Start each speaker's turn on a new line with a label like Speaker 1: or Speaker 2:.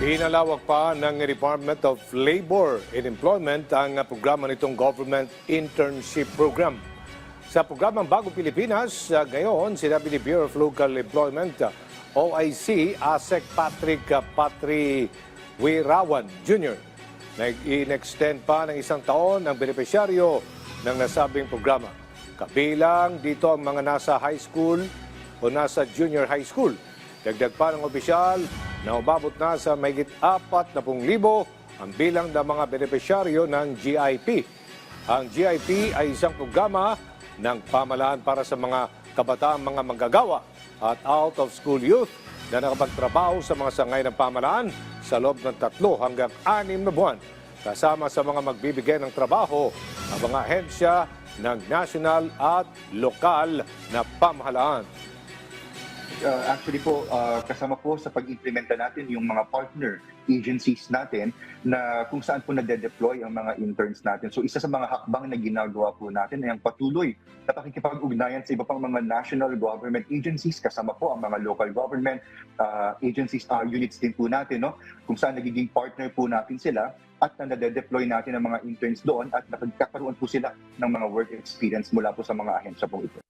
Speaker 1: Pinalawak pa ng Department of Labor and Employment ang programa nitong Government Internship Program. Sa programang Bagong Pilipinas, ngayon sinabi ni Bureau of Local Employment, OIC, ASEC Patrick Patriwirawan Jr. Nag-in-extend pa ng isang taon ang benepisyaryo ng nasabing programa. Kabilang dito ang mga nasa high school o nasa junior high school. Dagdag pa ng opisyal na umabot na sa mahigit 40,000 ang bilang ng mga benepisyaryo ng GIP. Ang GIP ay isang programa ng pamahalaan para sa mga kabataang mga manggagawa at out-of-school youth na nakapagtrabaho sa mga sangay ng pamahalaan sa loob ng 3 hanggang 6 na buwan. Kasama sa mga magbibigay ng trabaho ang mga ahensya ng national at lokal na pamahalaan.
Speaker 2: Actually po, kasama po sa pag-implementa natin yung mga partner agencies natin na kung saan po nade-deploy ang mga interns natin. So isa sa mga hakbang na ginagawa po natin ay ang patuloy na pakikipag-ugnayan sa iba pang mga national government agencies, kasama po ang mga local government agencies, units din po natin, no? Kung saan nagiging partner po natin sila at na nade-deploy natin ang mga interns doon at nakagkakaroon po sila ng mga work experience mula po sa mga ahensya po ito.